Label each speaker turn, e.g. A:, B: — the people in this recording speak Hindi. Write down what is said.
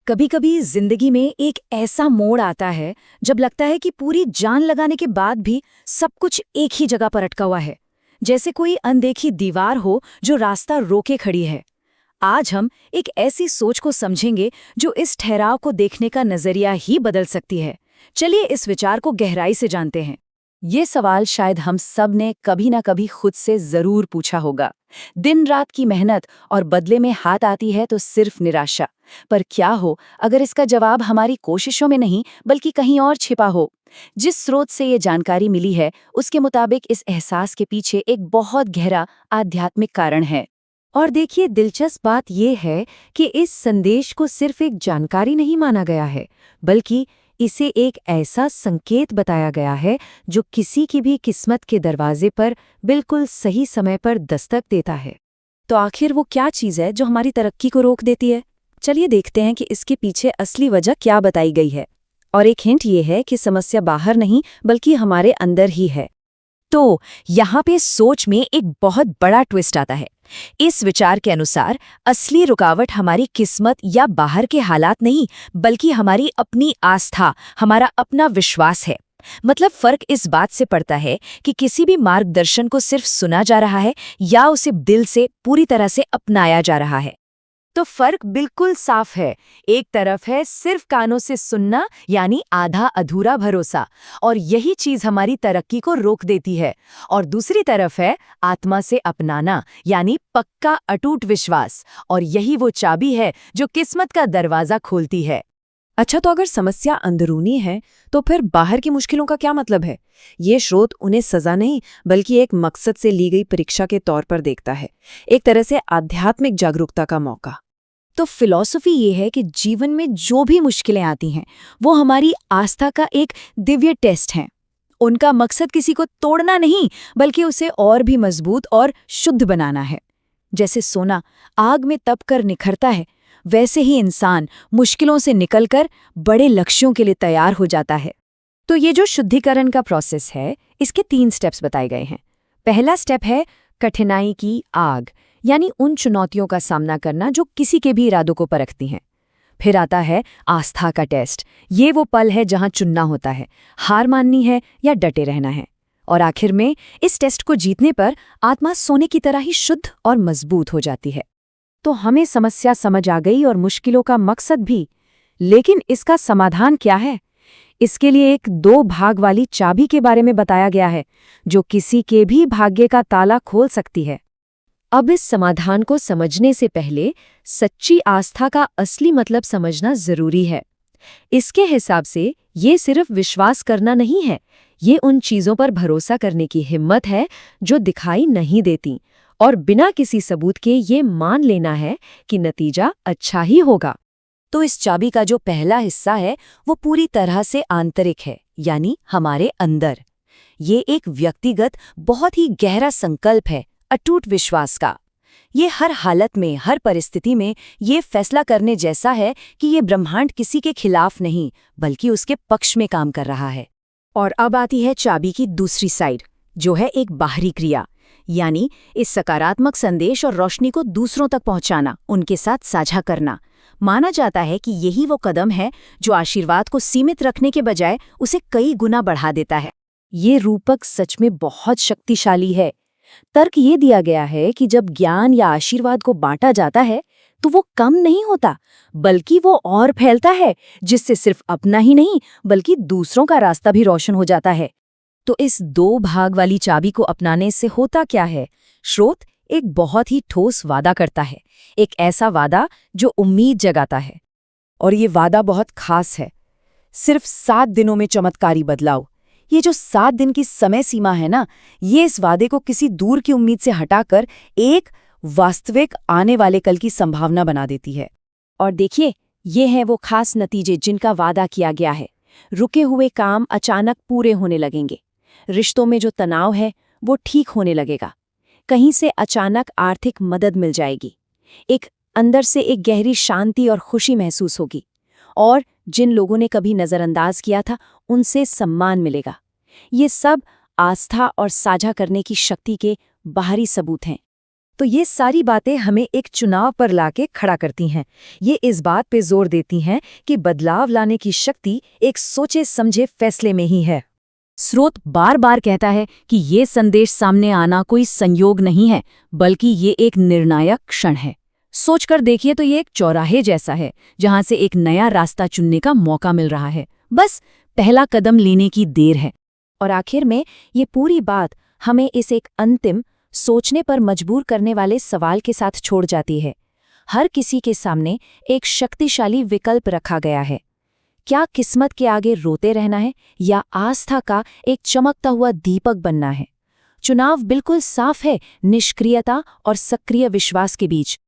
A: कभी कभी जिंदगी में एक ऐसा मोड़ आता है जब लगता है कि पूरी जान लगाने के बाद भी सब कुछ एक ही जगह पर अटका हुआ है। जैसे कोई अनदेखी दीवार हो जो रास्ता रोके खड़ी है। आज हम एक ऐसी सोच को समझेंगे जो इस ठहराव को देखने का नजरिया ही बदल सकती है। चलिए इस विचार को गहराई से जानते हैं। ये सवाल शायद हम सब ने कभी ना कभी खुद से जरूर पूछा होगा। दिन रात की मेहनत और बदले में हाथ आती है तो सिर्फ निराशा। पर क्या हो अगर इसका जवाब हमारी कोशिशों में नहीं बल्कि कहीं और छिपा हो। जिस स्रोत से ये जानकारी मिली है उसके मुताबिक इस एहसास के पीछे एक बहुत गहरा आध्यात्मिक कारण है। और देखिए, दिलचस्प बात यह है कि इस संदेश को सिर्फ एक जानकारी नहीं माना गया है, बल्कि इसे एक ऐसा संकेत बताया गया है जो किसी की भी किस्मत के दरवाजे पर बिल्कुल सही समय पर दस्तक देता है। तो आखिर वो क्या चीज़ है जो हमारी तरक्की को रोक देती है? चलिए देखते हैं कि इसके पीछे असली वजह क्या बताई गई है। और एक हिंट ये है कि समस्या बाहर नहीं बल्कि हमारे अंदर ही है। तो यहाँ पे सोच में एक बहुत बड़ा ट्विस्ट आता है। इस विचार के अनुसार असली रुकावट हमारी किस्मत या बाहर के हालात नहीं बल्कि हमारी अपनी आस्था, हमारा अपना विश्वास है। मतलब फर्क इस बात से पड़ता है कि किसी भी मार्गदर्शन को सिर्फ सुना जा रहा है या उसे दिल से पूरी तरह से अपनाया जा रहा है। तो फर्क बिल्कुल साफ है। एक तरफ है सिर्फ कानों से सुनना यानी आधा अधूरा भरोसा, और यही चीज हमारी तरक्की को रोक देती है। और दूसरी तरफ है आत्मा से अपनाना यानी पक्का अटूट विश्वास, और यही वो चाबी है जो किस्मत का दरवाजा खोलती है।
B: अच्छा, तो अगर समस्या अंदरूनी है तो फिर बाहर की मुश्किलों का क्या मतलब है? ये स्रोत उन्हें सजा नहीं बल्कि एक मकसद से ली गई परीक्षा के तौर पर देखता है, एक तरह से आध्यात्मिक जागरूकता का मौका।
A: तो फिलॉसफी ये है कि जीवन में जो भी मुश्किलें आती हैं वो हमारी आस्था का एक दिव्य टेस्ट हैं। उनका मकसद किसी को तोड़ना नहीं बल्कि उसे और भी मजबूत और शुद्ध बनाना है। जैसे सोना आग में तप कर निखरता है, वैसे ही इंसान मुश्किलों से निकलकर बड़े लक्ष्यों के लिए तैयार हो जाता है। तो ये जो शुद्धिकरण का प्रोसेस है, इसके 3 स्टेप्स बताए गए हैं। पहला स्टेप है कठिनाई की आग, यानी उन चुनौतियों का सामना करना जो किसी के भी इरादों को परखती हैं। फिर आता है आस्था का टेस्ट। ये वो पल है जहां चुनना होता है, हार माननी है या डटे रहना है। और आखिर में इस टेस्ट को जीतने पर आत्मा सोने की तरह ही शुद्ध और मजबूत हो जाती है। तो हमें समस्या समझ आ गई और मुश्किलों का मकसद भी, लेकिन इसका समाधान क्या है? इसके लिए एक 2 भाग वाली चाबी के बारे में बताया गया है जो किसी के भी भाग्य का ताला खोल सकती है। अब इस समाधान को समझने से पहले सच्ची आस्था का असली मतलब समझना जरूरी है। इसके हिसाब से ये सिर्फ विश्वास करना नहीं है, ये उन चीजों पर भरोसा करने की हिम्मत है जो दिखाई नहीं देती, और बिना किसी सबूत के ये मान लेना है कि नतीजा अच्छा ही होगा। तो इस चाबी का जो पहला हिस्सा है वो पूरी तरह से आंतरिक है, यानी हमारे अंदर। ये एक व्यक्तिगत बहुत ही गहरा संकल्प है, अटूट विश्वास का। ये हर हालत में, हर परिस्थिति में ये फैसला करने जैसा है कि ये ब्रह्मांड किसी के खिलाफ नहीं बल्कि उसके पक्ष में काम कर रहा है। और अब आती है चाबी की दूसरी साइड, जो है एक बाहरी क्रिया, यानी इस सकारात्मक संदेश और रोशनी को दूसरों तक पहुंचाना, उनके साथ साझा करना। माना जाता है कि यही वो कदम है जो आशीर्वाद को सीमित रखने के बजाय उसे कई गुना बढ़ा देता है। ये रूपक सच में बहुत शक्तिशाली है। तर्क ये दिया गया है कि जब ज्ञान या आशीर्वाद को बांटा जाता है तो वो कम नहीं होता बल्कि वो और फैलता है, जिससे सिर्फ अपना ही नहीं बल्कि दूसरों का रास्ता भी रोशन हो जाता है। तो इस 2 भाग वाली चाबी को अपनाने से होता क्या है? स्रोत एक बहुत ही ठोस वादा करता है, एक ऐसा वादा जो उम्मीद जगाता है। और ये वादा बहुत खास है, सिर्फ 7 दिनों में चमत्कारी बदलाव। ये जो 7 दिन की समय सीमा है ना, ये इस वादे को किसी दूर की उम्मीद से हटाकर एक वास्तविक आने वाले कल की संभावना बना देती है। और देखिए, ये हैं वो खास नतीजे जिनका वादा किया गया है। रुके हुए काम अचानक पूरे होने लगेंगे, रिश्तों में जो तनाव है वो ठीक होने लगेगा, कहीं से अचानक आर्थिक मदद मिल जाएगी, एक अंदर से एक गहरी शांति और खुशी महसूस होगी, और जिन लोगों ने कभी नज़रअंदाज किया था उनसे सम्मान मिलेगा। ये सब आस्था और साझा करने की शक्ति के बाहरी सबूत हैं। तो ये सारी बातें हमें एक चुनाव पर लाके खड़ा करती हैं। ये इस बात पे जोर देती हैं कि बदलाव लाने की शक्ति एक सोचे समझे फैसले में ही है।
C: स्रोत बार बार कहता है कि ये संदेश सामने आना कोई संयोग नहीं है, बल्कि ये एक निर्णायक क्षण है। सोचकर देखिए तो ये एक चौराहे जैसा है, जहां से एक नया रास्ता चुनने का मौका मिल रहा है। बस पहला कदम लेने की देर है।
A: और आखिर में ये पूरी बात हमें इस एक अंतिम, सोचने पर मजबूर करने वाले सवाल के साथ छोड़ जाती है। हर किसी के सामने एक शक्तिशाली विकल्प रखा गया है। क्या किस्मत के आगे रोते रहना है या आस्था का एक चमकता हुआ दीपक बनना है? चुनाव बिल्कुल साफ है, निष्क्रियता और सक्रिय विश्वास के बीच।